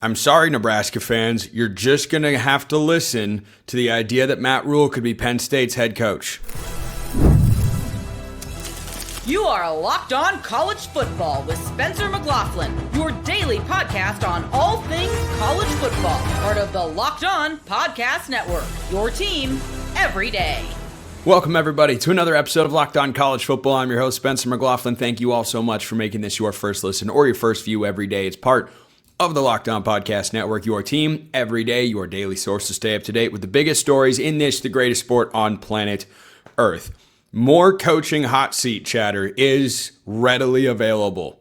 I'm sorry, Nebraska fans. You're just going to have to listen to the idea that Matt Rhule could be Penn State's head coach. You are Locked On College Football with Spencer McLaughlin, your daily podcast on all things college football. Part of the Locked On Podcast Network, your team every day. Welcome, everybody, to another episode of Locked On College Football. I'm your host, Spencer McLaughlin. Thank you all so much for making this your first listen or your first view every day. It's part of the Locked On Podcast Network, your team every day, your daily source to stay up to date with the biggest stories in this, the greatest sport on planet Earth. More coaching hot seat chatter is readily available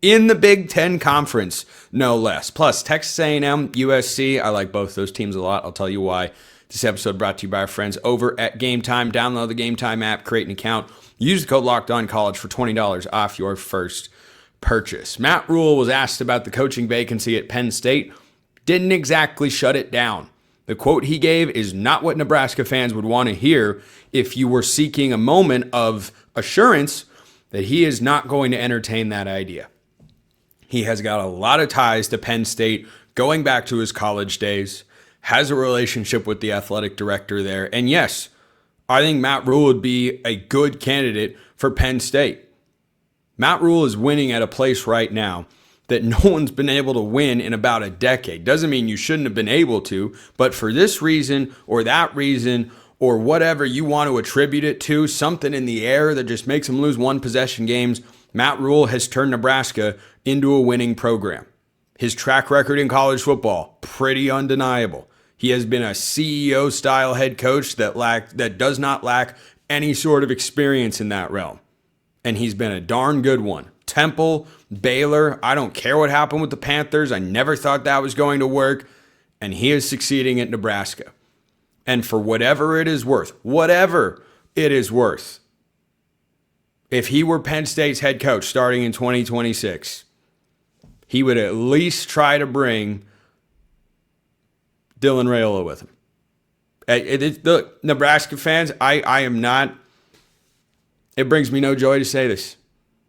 in the Big Ten Conference, no less. Plus, Texas A&M, USC, I like both those teams a lot. I'll tell you why. This episode brought to you by our friends over at Game Time. Download the Game Time app, create an account, use the code LOCKEDONCollege for $20 off your first purchase. Matt Rhule was asked about the coaching vacancy at Penn State. Didn't exactly shut it down. The quote he gave is not what Nebraska fans would want to hear if you were seeking a moment of assurance that he is not going to entertain that idea. He has got a lot of ties to Penn State going back to his college days, has a relationship with the athletic director there. And yes, I think Matt Rhule would be a good candidate for Penn State. Matt Rhule is winning at a place right now that no one's been able to win in about a decade. Doesn't mean you shouldn't have been able to, but for this reason or that reason or whatever you want to attribute it to, something in the air that just makes them lose one possession games, Matt Rhule has turned Nebraska into a winning program. His track record in college football, pretty undeniable. He has been a CEO-style head coach that does not lack any sort of experience in that realm. And he's been a darn good one. Temple, Baylor, I don't care what happened with the Panthers. I never thought that was going to work. And he is succeeding at Nebraska. And for whatever it is worth, if he were Penn State's head coach starting in 2026, he would at least try to bring Dylan Rhule with him. Look, Nebraska fans, I am not... It brings me no joy to say this.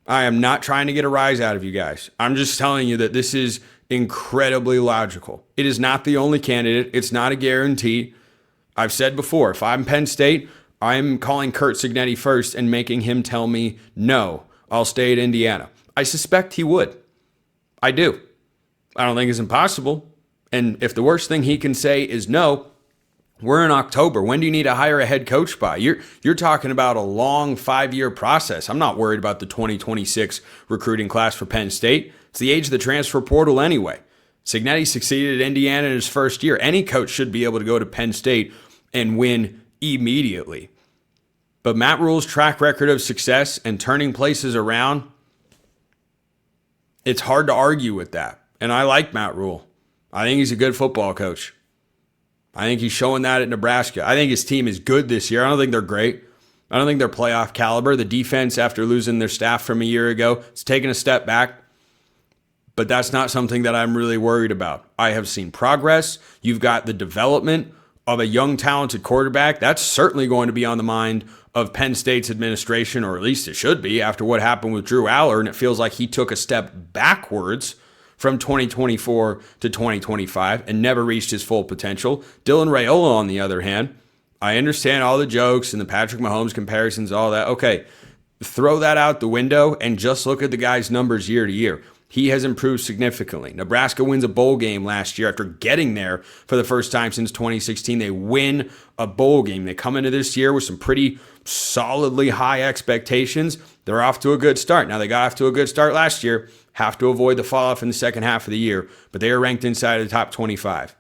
I am not trying to get a rise out of you guys. I'm just telling you that this is incredibly logical. It is not the only candidate. It's not a guarantee. I've said before, if I'm Penn State, I'm calling Curt Cignetti first and making him tell me, no, I'll stay at Indiana. I suspect he would. I do. I don't think it's impossible. And if the worst thing he can say is no, we're in October. When do you need to hire a head coach by? You're talking about a long 5-year process. I'm not worried about the 2026 recruiting class for Penn State. It's the age of the transfer portal anyway. Cignetti succeeded at Indiana in his first year. Any coach should be able to go to Penn State and win immediately. But Matt Rhule's track record of success and turning places around, it's hard to argue with that. And I like Matt Rhule. I think he's a good football coach. I think he's showing that at Nebraska. I think his team is good this year. I don't think they're great. I don't think they're playoff caliber. The defense, after losing their staff from a year ago, it's taken a step back. But that's not something that I'm really worried about. I have seen progress. You've got the development of a young, talented quarterback. That's certainly going to be on the mind of Penn State's administration, or at least it should be, after what happened with Drew Aller, and it feels like he took a step backwards from 2024 to 2025 and never reached his full potential. Dylan Rhule, on the other hand, I understand all the jokes and the Patrick Mahomes comparisons, all that. Okay, throw that out the window and just look at the guy's numbers year to year. He has improved significantly. Nebraska wins a bowl game last year after getting there for the first time since 2016. They win a bowl game. They come into this year with some pretty solidly high expectations. They're off to a good start. Now, they got off to a good start last year. Have to avoid the fall off in the second half of the year, but they are ranked inside of the top 25.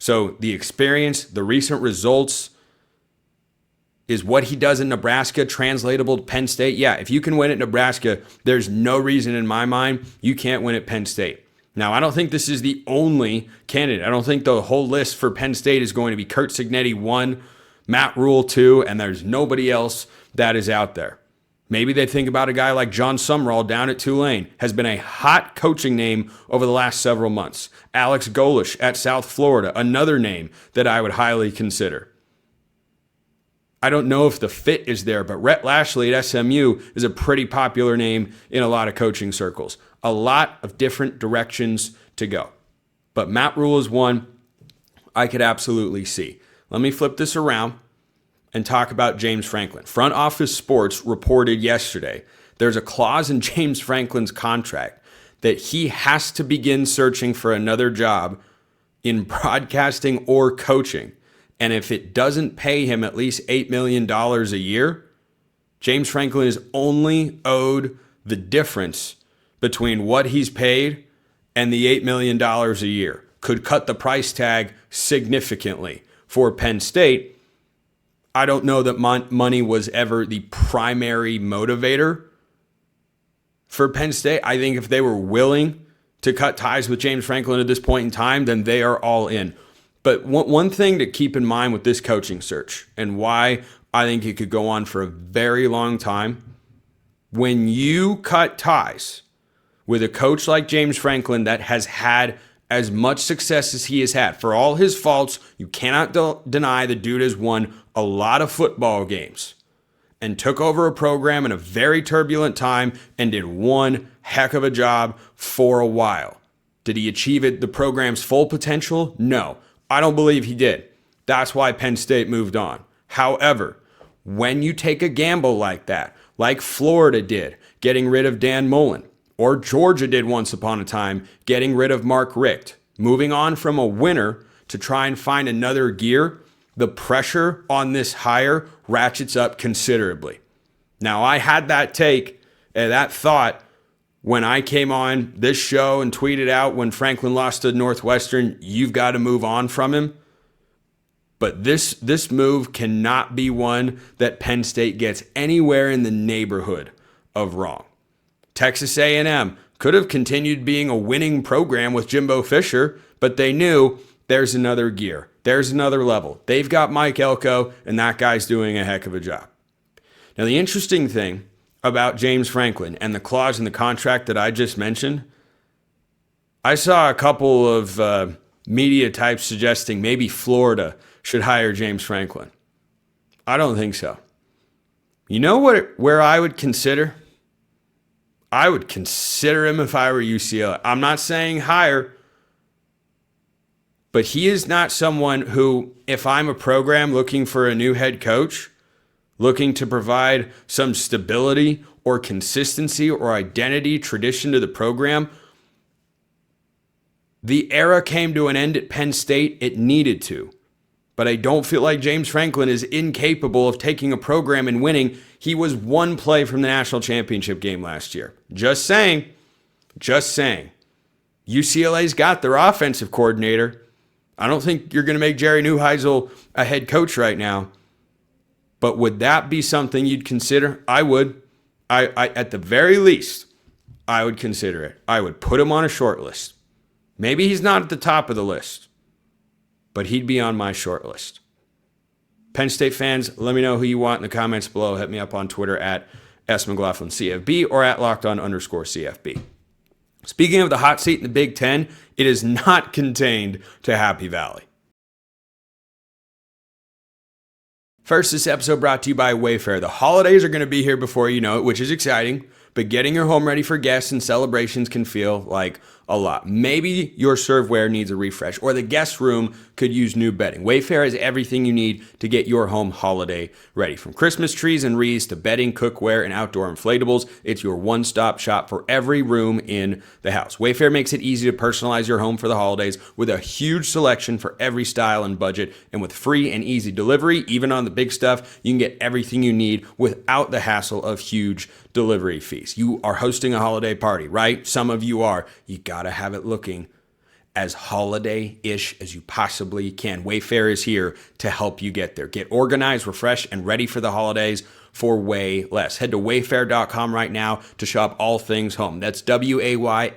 So the experience, the recent results, is what he does in Nebraska translatable to Penn State? Yeah, if you can win at Nebraska, there's no reason in my mind you can't win at Penn State. Now, I don't think this is the only candidate. I don't think the whole list for Penn State is going to be Curt Cignetti 1, Matt Rhule 2, and there's nobody else that is out there. Maybe they think about a guy like John Sumrall down at Tulane, has been a hot coaching name over the last several months. Alex Golesh at South Florida, another name that I would highly consider. I don't know if the fit is there, but Rhett Lashlee at SMU is a pretty popular name in a lot of coaching circles. A lot of different directions to go. But Matt Rhule is one I could absolutely see. Let me flip this around and talk about James Franklin. Front Office Sports reported yesterday there's a clause in James Franklin's contract that he has to begin searching for another job in broadcasting or coaching. And if it doesn't pay him at least $8 million a year, James Franklin is only owed the difference between what he's paid and the $8 million a year. Could cut the price tag significantly for Penn State. I don't know that money was ever the primary motivator for Penn State. I think if they were willing to cut ties with James Franklin at this point in time, then they are all in. But one thing to keep in mind with this coaching search and why I think it could go on for a very long time, when you cut ties with a coach like James Franklin that has had as much success as he has had, for all his faults, you cannot deny the dude has won a lot of football games and took over a program in a very turbulent time and did one heck of a job for a while. Did he achieve the program's full potential? No, I don't believe he did. That's why Penn State moved on. However, when you take a gamble like that, like Florida did, getting rid of Dan Mullen, or Georgia did once upon a time, getting rid of Mark Richt, moving on from a winner to try and find another gear, the pressure on this hire ratchets up considerably. Now, I had that take and that thought when I came on this show and tweeted out when Franklin lost to Northwestern, you've got to move on from him. But this move cannot be one that Penn State gets anywhere in the neighborhood of wrong. Texas A&M could have continued being a winning program with Jimbo Fisher, but they knew there's another gear. There's another level. They've got Mike Elko, and that guy's doing a heck of a job. Now, the interesting thing about James Franklin and the clause in the contract that I just mentioned, I saw a couple of media types suggesting maybe Florida should hire James Franklin. I don't think so. You know where I would consider? I would consider him if I were UCLA. I'm not saying hire, but he is not someone who, if I'm a program looking for a new head coach, looking to provide some stability or consistency or identity, tradition to the program, the era came to an end at Penn State. It needed to. But I don't feel like James Franklin is incapable of taking a program and winning. He was one play from the national championship game last year. Just saying. UCLA's got their offensive coordinator. I don't think you're going to make Jerry Neuheisel a head coach right now. But would that be something you'd consider? I would. I at the very least, I would consider it. I would put him on a short list. Maybe he's not at the top of the list, but he'd be on my short list. Penn State fans, let me know who you want in the comments below. Hit me up on Twitter at @McLaughlinCFB or at @LockedOn_CFB. Speaking of the hot seat in the Big Ten, it is not contained to Happy Valley. First, this episode brought to you by Wayfair. The holidays are going to be here before you know it, which is exciting, but getting your home ready for guests and celebrations can feel like a lot. Maybe your serveware needs a refresh, or the guest room could use new bedding. Wayfair has everything you need to get your home holiday ready. From Christmas trees and wreaths to bedding, cookware, and outdoor inflatables, it's your one-stop shop for every room in the house. Wayfair makes it easy to personalize your home for the holidays with a huge selection for every style and budget. And with free and easy delivery, even on the big stuff, you can get everything you need without the hassle of huge delivery fees. You are hosting a holiday party, right? Some of you are. You gotta have it looking as holiday-ish as you possibly can. Wayfair is here to help you get there. Get organized, refreshed, and ready for the holidays for way less. Head to wayfair.com right now to shop all things home. That's WAYFAIR.com.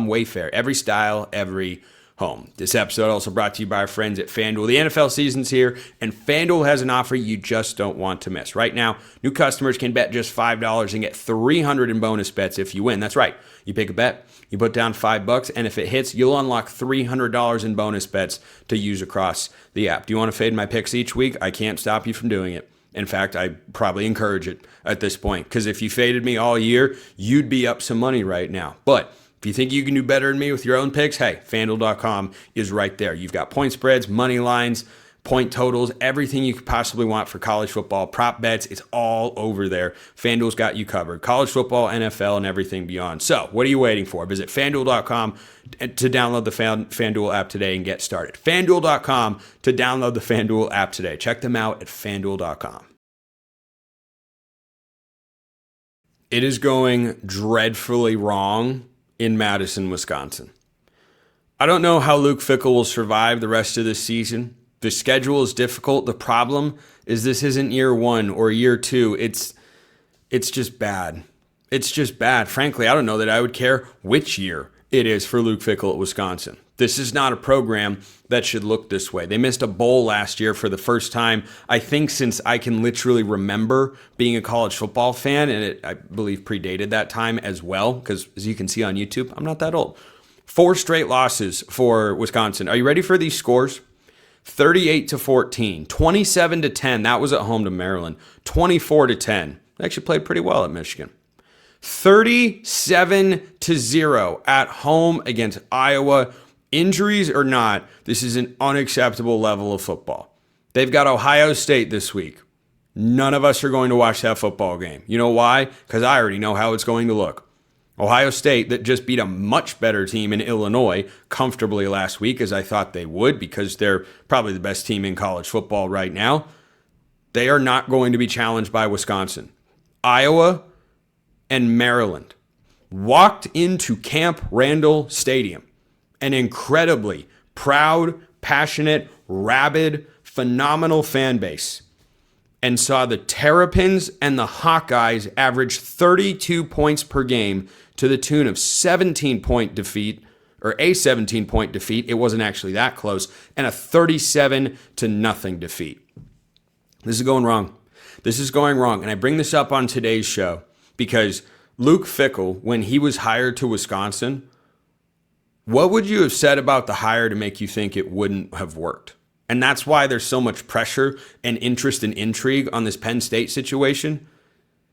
Wayfair, every style, every home. This episode also brought to you by our friends at FanDuel. The NFL season's here, and FanDuel has an offer you just don't want to miss. Right now, new customers can bet just $5 and get $300 in bonus bets if you win. That's right. You pick a bet, you put down $5, and if it hits, you'll unlock $300 in bonus bets to use across the app. Do you want to fade my picks each week? I can't stop you from doing it. In fact, I probably encourage it at this point, because if you faded me all year, you'd be up some money right now. But If you think you can do better than me with your own picks, hey, FanDuel.com is right there. You've got point spreads, money lines, point totals, everything you could possibly want for college football, prop bets, it's all over there. FanDuel's got you covered. College football, NFL, and everything beyond. So what are you waiting for? Visit FanDuel.com to download the FanDuel app today and get started. FanDuel.com to download the FanDuel app today. Check them out at FanDuel.com. It is going dreadfully wrong in Madison, Wisconsin. I don't know how Luke Fickell will survive the rest of this season. The schedule is difficult. The problem is this isn't year one or year two. It's just bad. It's just bad. Frankly, I don't know that I would care which year it is for Luke Fickell at Wisconsin. This is not a program that should look this way. They missed a bowl last year for the first time, I think, since I can literally remember being a college football fan, and it, I believe, predated that time as well, because as you can see on YouTube, I'm not that old. 4 straight losses for Wisconsin. Are you ready for these scores? 38-14, 27-10. That was at home to Maryland. 24-10. They actually played pretty well at Michigan. 37-0 at home against Iowa. Injuries or not, this is an unacceptable level of football. They've got Ohio State this week. None of us are going to watch that football game. You know why? Because I already know how it's going to look. Ohio State, that just beat a much better team in Illinois comfortably last week, as I thought they would, because they're probably the best team in college football right now. They are not going to be challenged by Wisconsin. Iowa and Maryland walked into Camp Randall Stadium, an incredibly proud, passionate, rabid, phenomenal fan base, and saw the Terrapins and the Hawkeyes average 32 points per game to the tune of 17-point defeat, or a 17-point defeat. It wasn't actually that close, and a 37-0 defeat. This is going wrong. This is going wrong. And I bring this up on today's show because Luke Fickell, when he was hired to Wisconsin, what would you have said about the hire to make you think it wouldn't have worked? And that's why there's so much pressure and interest and intrigue on this Penn State situation.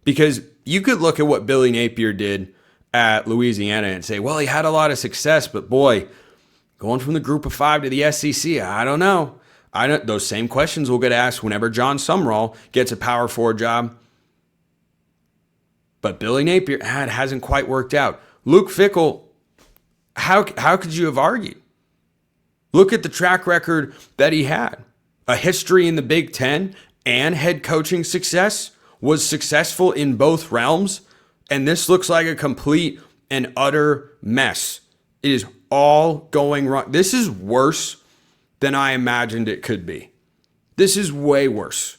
Because you could look at what Billy Napier did at Louisiana and say, well, he had a lot of success, but boy, going from the group of 5 to the SEC, I don't know. Those same questions will get asked whenever John Sumrall gets a Power 4 job. But Billy Napier, it hasn't quite worked out. Luke Fickell, how could you have argued? Look at the track record that he had. A history in the Big Ten and head coaching success, was successful in both realms, and this looks like a complete and utter mess. It is all going wrong. This is worse than I imagined it could be. This is way worse.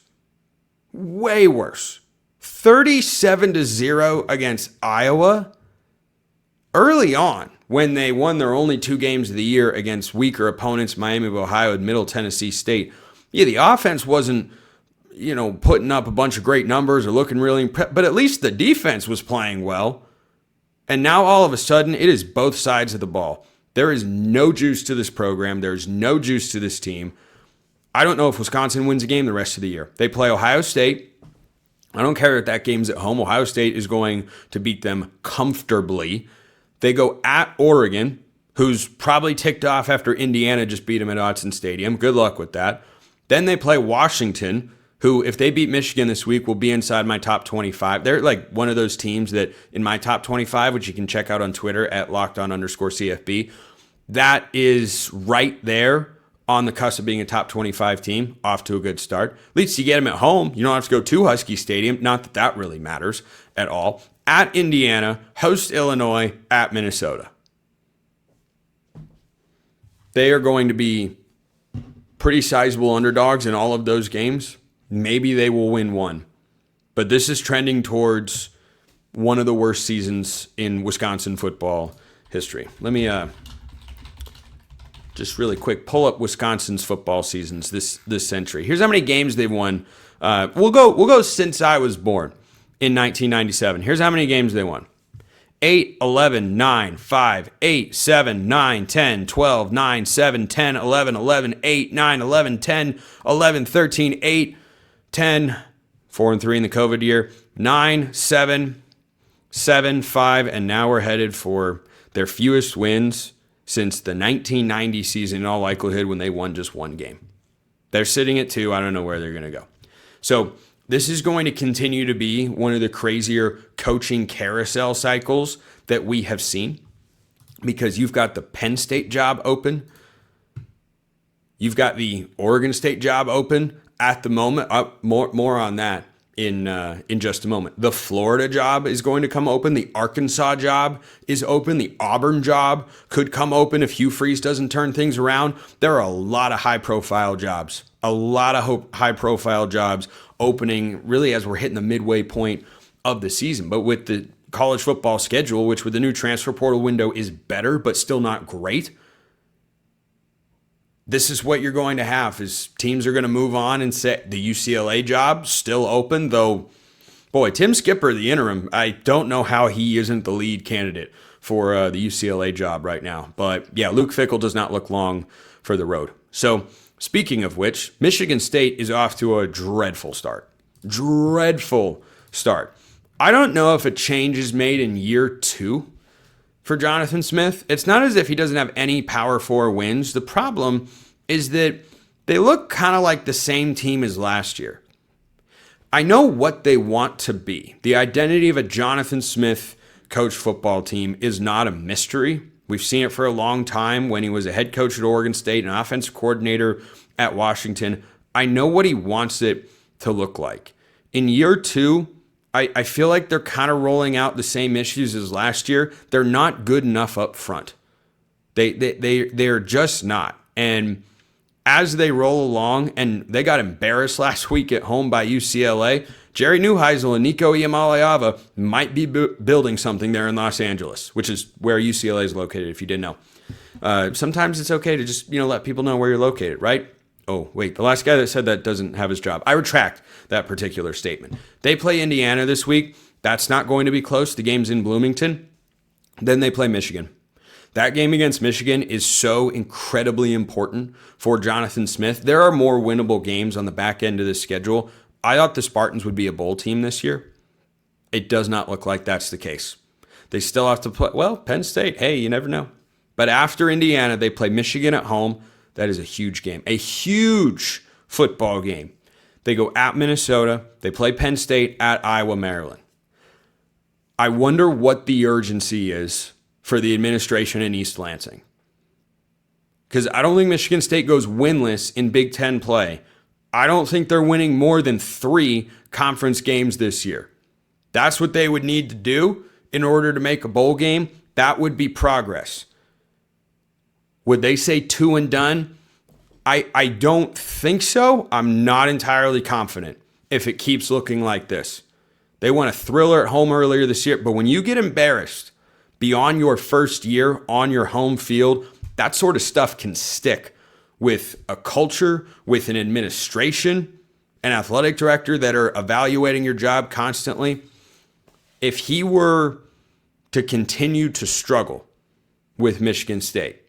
Way worse. 37-0 against Iowa early on, when they won their only 2 games of the year against weaker opponents, Miami of Ohio and Middle Tennessee State. Yeah, the offense wasn't, putting up a bunch of great numbers or looking really impressive, but at least the defense was playing well. And now all of a sudden, it is both sides of the ball. There is no juice to this program. There's no juice to this team. I don't know if Wisconsin wins a game the rest of the year. They play Ohio State. I don't care if that game's at home. Ohio State is going to beat them comfortably. They go at Oregon, who's probably ticked off after Indiana just beat them at Autzen Stadium. Good luck with that. Then they play Washington, who, if they beat Michigan this week, will be inside my top 25. They're like one of those teams that in my top 25, which you can check out on Twitter at @LockedOn_CFB, that is right there on the cusp of being a top 25 team, off to a good start. At least you get them at home. You don't have to go to Husky Stadium. Not that that really matters at all. At Indiana, host Illinois, at Minnesota. They are going to be pretty sizable underdogs in all of those games. Maybe they will win one. But this is trending towards one of the worst seasons in Wisconsin football history. Let me just really quick pull up Wisconsin's football seasons this century. Here's how many games they've won. We'll go since I was born in 1997. Here's how many games they won. 8, 11, 9, 5, 8, 7, 9, 10, 12, 9, 7, 10, 11, 11, 8, 9, 11, 10, 11, 13, 8, 10, 4 and 3 in the COVID year, 9, 7, 7, 5, and now we're headed for their fewest wins since the 1990 season in all likelihood when they won just one game. They're sitting at 2. I don't know where they're going to go. So this is going to continue to be one of the crazier coaching carousel cycles that we have seen, because you've got the Penn State job open. You've got the Oregon State job open at the moment. More on that in just a moment. The Florida job is going to come open. The Arkansas job is open. The Auburn job could come open if Hugh Freeze doesn't turn things around. There are a lot of high-profile jobs. A lot of high-profile jobs opening really as we're hitting the midway point of the season. But with the college football schedule, which with the new transfer portal window is better but still not great, this is what you're going to have, is teams are going to move on and say the UCLA job still open, though, boy, Tim Skipper, the interim, I don't know how he isn't the lead candidate for the UCLA job right now. But yeah, Luke Fickell does not look long for the road. So speaking of which, Michigan State is off to a dreadful start. Dreadful start. I don't know if a change is made in year 2 for Jonathan Smith. It's not as if he doesn't have any Power 4 wins. The problem is that they look kind of like the same team as last year. I know what they want to be. The identity of a Jonathan Smith coach football team is not a mystery. We've seen it for a long time when he was a head coach at Oregon State, an offensive coordinator at Washington. I know what he wants it to look like. In year 2, I feel like they're kind of rolling out the same issues as last year. They're not good enough up front. They're just not. And as they roll along, and they got embarrassed last week at home by UCLA, Jerry Neuheisel and Nico Iamaleava might be building something there in Los Angeles, which is where UCLA is located, if you didn't know. Sometimes it's okay to just let people know where you're located, right? Oh, wait, the last guy that said that doesn't have his job. I retract that particular statement. They play Indiana this week. That's not going to be close. The game's in Bloomington. Then they play Michigan. That game against Michigan is so incredibly important for Jonathan Smith. There are more winnable games on the back end of the schedule. I thought the Spartans would be a bowl team this year. It does not look like that's the case. They still have to play, Penn State, hey, you never know. But after Indiana, they play Michigan at home. That is a huge game, a huge football game. They go at Minnesota. They play Penn State at Iowa, Maryland. I wonder what the urgency is for the administration in East Lansing. Because I don't think Michigan State goes winless in Big Ten play. I don't think they're winning more than 3 conference games this year. That's what they would need to do in order to make a bowl game. That would be progress. Would they say 2 and done? I don't think so. I'm not entirely confident if it keeps looking like this. They won a thriller at home earlier this year, but when you get embarrassed beyond your first year on your home field, that sort of stuff can stick with a culture, with an administration, an athletic director that are evaluating your job constantly. If he were to continue to struggle with Michigan State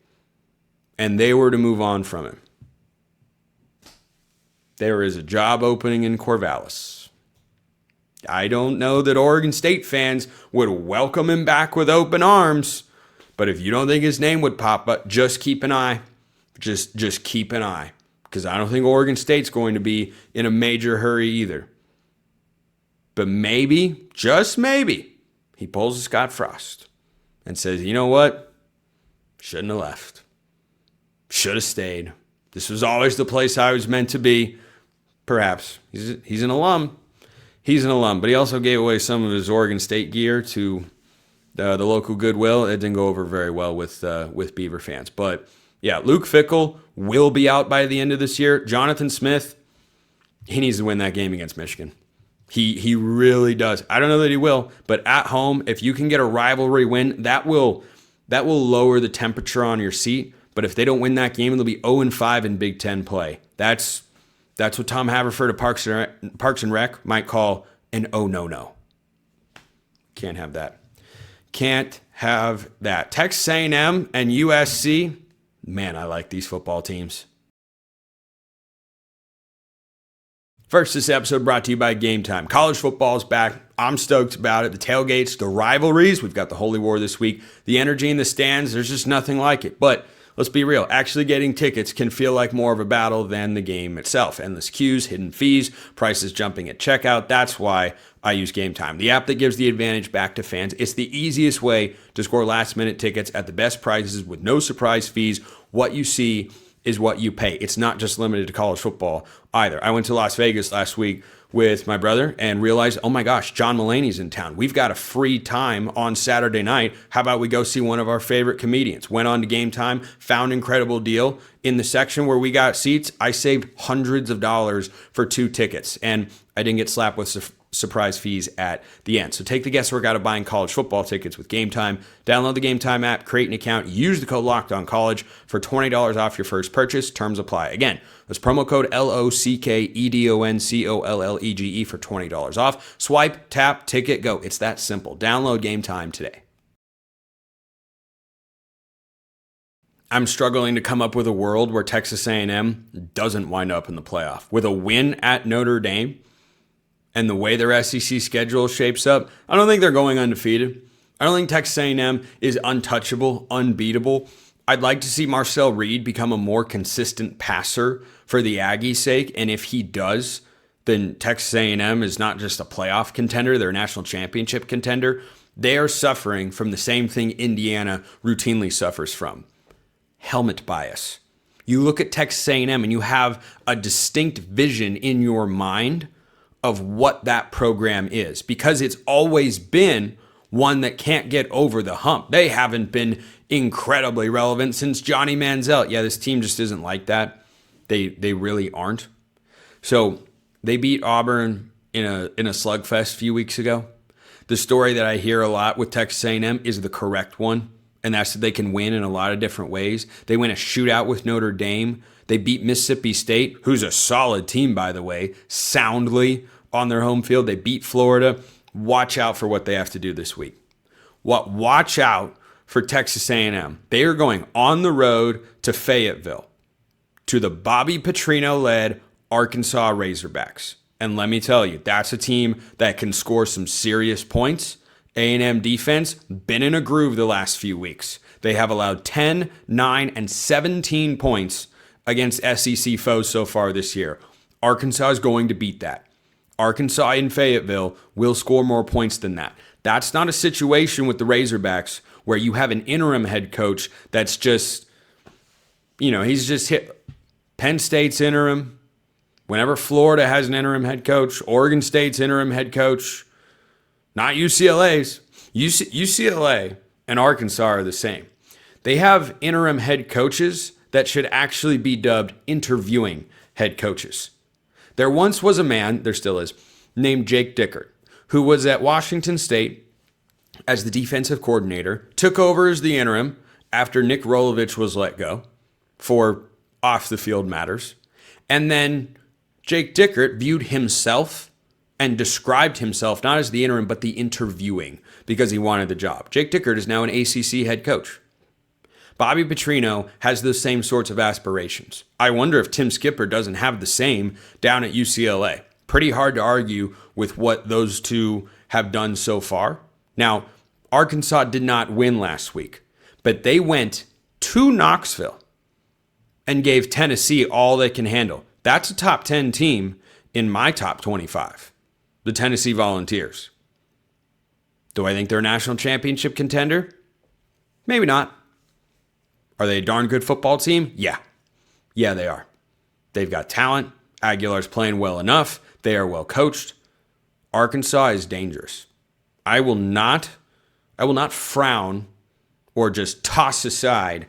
and they were to move on from him, there is a job opening in Corvallis. I don't know that Oregon State fans would welcome him back with open arms, but if you don't think his name would pop up, just keep an eye. Just keep an eye, because I don't think Oregon State's going to be in a major hurry either. But maybe, just maybe, he pulls a Scott Frost and says, you know what? Shouldn't have left. Should have stayed. This was always the place I was meant to be. Perhaps. He's an alum. He's an alum, but he also gave away some of his Oregon State gear to the local Goodwill. It didn't go over very well with Beaver fans. But yeah, Luke Fickell will be out by the end of this year. Jonathan Smith, he needs to win that game against Michigan. He really does. I don't know that he will, but at home, if you can get a rivalry win, that will lower the temperature on your seat. But if they don't win that game, they'll be 0-5 in Big Ten play. That's what Tom Haverford of Parks and Rec might call an oh no. Can't have that. Can't have that. Texas A&M and USC, man, I like these football teams. First, this episode brought to you by Game Time. College football is back. I'm stoked about it. The tailgates, the rivalries. We've got the Holy War this week. The energy in the stands, there's just nothing like it. But let's be real. Actually getting tickets can feel like more of a battle than the game itself. Endless queues, hidden fees, prices jumping at checkout. That's why I use Game Time, the app that gives the advantage back to fans. It's the easiest way to score last-minute tickets at the best prices with no surprise fees. What you see is what you pay. It's not just limited to college football either. I went to Las Vegas last week with my brother and realized, oh my gosh, John Mulaney's in town. We've got a free time on Saturday night. How about we go see one of our favorite comedians? Went on to Game Time, found an incredible deal. In the section where we got seats, I saved hundreds of dollars for 2 tickets, and I didn't get slapped with surprise fees at the end. So take the guesswork out of buying college football tickets with Game Time. Download the Game Time app, create an account, use the code LOCKEDONCollege for $20 off your first purchase. Terms apply. Again, that's promo code LOCKEDONCOLLEGE for $20 off. Swipe, tap, ticket, go. It's that simple. Download Game Time today. I'm struggling to come up with a world where Texas A&M doesn't wind up in the playoff. With a win at Notre Dame and the way their SEC schedule shapes up, I don't think they're going undefeated. I don't think Texas A&M is untouchable, unbeatable. I'd like to see Marcel Reed become a more consistent passer for the Aggies' sake, and if he does, then Texas A&M is not just a playoff contender, they're a national championship contender. They are suffering from the same thing Indiana routinely suffers from: helmet bias. You look at Texas A&M and you have a distinct vision in your mind of what that program is, because it's always been one that can't get over the hump. They haven't been incredibly relevant since Johnny Manziel. Yeah, this team just isn't like that. They really aren't. So they beat Auburn in a slugfest a few weeks ago. The story that I hear a lot with Texas A&M is the correct one, and that's that they can win in a lot of different ways. They win a shootout with Notre Dame. They beat Mississippi State, who's a solid team, by the way, soundly on their home field. They beat Florida. Watch out for what they have to do this week. Watch out for Texas A&M. They are going on the road to Fayetteville, to the Bobby Petrino-led Arkansas Razorbacks. And let me tell you, that's a team that can score some serious points. A&M defense, been in a groove the last few weeks. They have allowed 10, 9, and 17 points against SEC foes so far this year. Arkansas is going to beat that. Arkansas in Fayetteville will score more points than that. That's not a situation with the Razorbacks where you have an interim head coach that's just, he's just hit. Penn State's interim. Whenever Florida has an interim head coach, Oregon State's interim head coach, not UCLA's. UCLA and Arkansas are the same. They have interim head coaches that should actually be dubbed interviewing head coaches. There once was a man, there still is, named Jake Dickert, who was at Washington State as the defensive coordinator, took over as the interim after Nick Rolovich was let go for off-the-field matters. And then Jake Dickert viewed himself and described himself not as the interim, but the interviewing, because he wanted the job. Jake Dickert is now an ACC head coach. Bobby Petrino has those same sorts of aspirations. I wonder if Tim Skipper doesn't have the same down at UCLA. Pretty hard to argue with what those two have done so far. Now, Arkansas did not win last week, but they went to Knoxville and gave Tennessee all they can handle. That's a top 10 team in my top 25, the Tennessee Volunteers. Do I think they're a national championship contender? Maybe not. Are they a darn good football team? Yeah. Yeah, they are. They've got talent. Aguilar's playing well enough. They are well coached. Arkansas is dangerous. I will not frown or just toss aside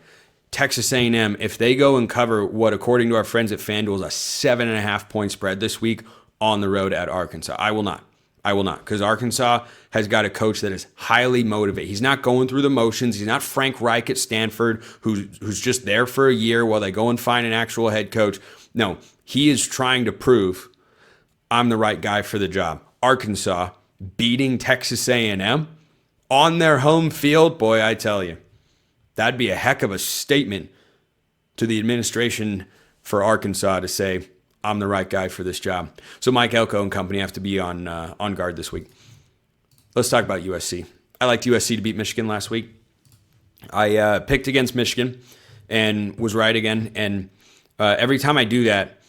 Texas A&M if they go and cover what, according to our friends at FanDuel, is a 7.5 point spread this week on the road at Arkansas. I will not, because Arkansas has got a coach that is highly motivated. He's not going through the motions. He's not Frank Reich at Stanford, who's just there for a year while they go and find an actual head coach. No, he is trying to prove, I'm the right guy for the job. Arkansas beating Texas A&M on their home field, boy, I tell you, that'd be a heck of a statement to the administration for Arkansas to say, I'm the right guy for this job. So Mike Elko and company have to be on guard this week. Let's talk about USC. I liked USC to beat Michigan last week. I picked against Michigan and was right again. And every time I do that,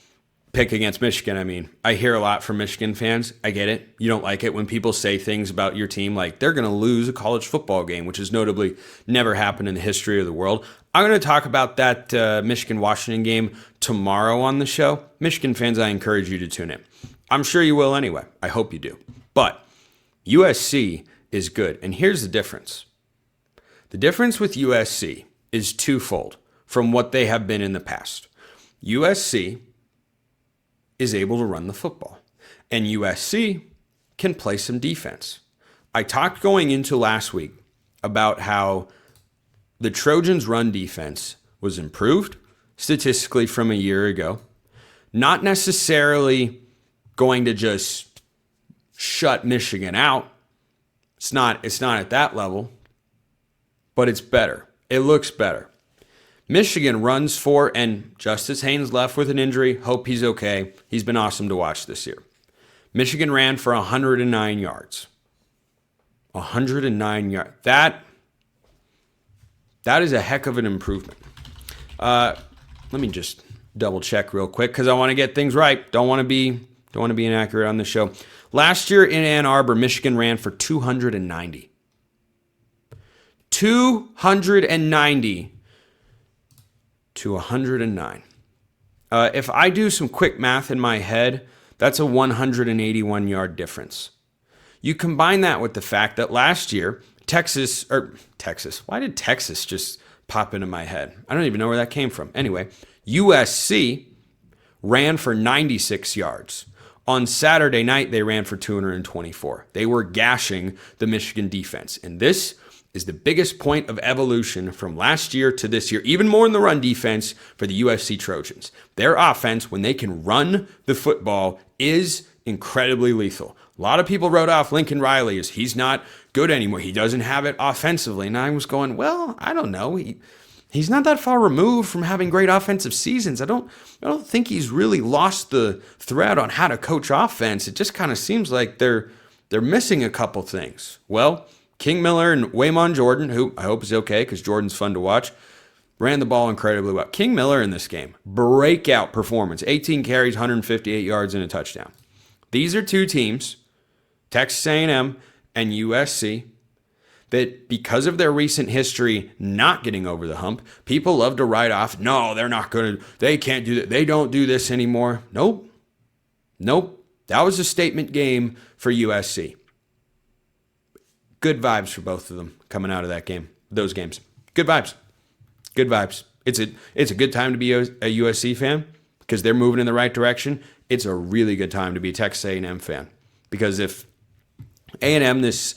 pick against Michigan, I hear a lot from Michigan fans. I get it. You don't like it when people say things about your team like they're going to lose a college football game, which has notably never happened in the history of the world. I'm going to talk about that Michigan-Washington game tomorrow on the show. Michigan fans, I encourage you to tune in. I'm sure you will anyway. I hope you do. But USC is good. And here's the difference. The difference with USC is twofold from what they have been in the past. USC is able to run the football, and USC can play some defense. I talked going into last week about how the Trojans' run defense was improved statistically from a year ago, not necessarily going to just shut Michigan out. It's not at that level, but it's better. It looks better. Michigan runs for, and Justice Haynes left with an injury. Hope he's okay. He's been awesome to watch this year. Michigan ran for 109 yards. 109 yards. That is a heck of an improvement. Let me just double check real quick because I want to get things right. Don't want to be inaccurate on the show. Last year in Ann Arbor, Michigan ran for 290. 290 to 109. If I do some quick math in my head, that's a 181-yard difference. You combine that with the fact that last year, Texas, why did Texas just pop into my head? I don't even know where that came from. Anyway, USC ran for 96 yards. On Saturday night, they ran for 224. They were gashing the Michigan defense. And this is the biggest point of evolution from last year to this year, even more in the run defense for the USC Trojans. Their offense, when they can run the football, is incredibly lethal. A lot of people wrote off Lincoln Riley as he's not good anymore. He doesn't have it offensively. And I was going, well, I don't know. He's not that far removed from having great offensive seasons. I don't think he's really lost the thread on how to coach offense. It just kind of seems like they're missing a couple things. Well, King Miller and Waymon Jordan, who I hope is okay because Jordan's fun to watch, ran the ball incredibly well. King Miller in this game, breakout performance, 18 carries, 158 yards, and a touchdown. These are two teams, Texas A&M and USC, that because of their recent history not getting over the hump, people love to write off, no, they can't do that. They don't do this anymore. Nope. That was a statement game for USC. Good vibes for both of them coming out of those games. Good vibes. It's a good time to be a USC fan because they're moving in the right direction. It's a really good time to be a Texas A&M fan because if A&M this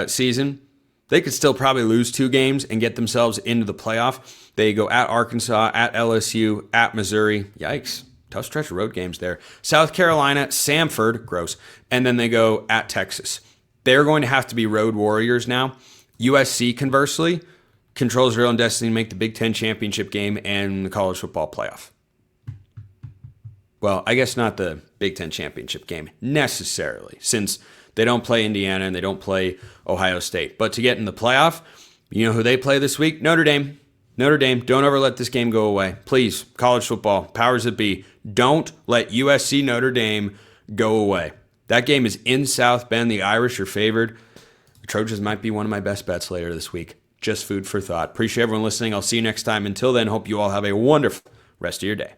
season, they could still probably lose 2 games and get themselves into the playoff. They go at Arkansas, at LSU, at Missouri. Yikes. Tough stretch of road games there. South Carolina, Samford, gross. And then they go at Texas. They're going to have to be road warriors now. USC, conversely, controls their own destiny to make the Big Ten championship game and the college football playoff. Well, I guess not the Big Ten championship game necessarily, since they don't play Indiana and they don't play Ohio State. But to get in the playoff, you know who they play this week? Notre Dame. Don't ever let this game go away. Please, college football, powers that be, don't let USC Notre Dame go away. That game is in South Bend. The Irish are favored. The Trojans might be one of my best bets later this week. Just food for thought. Appreciate everyone listening. I'll see you next time. Until then, hope you all have a wonderful rest of your day.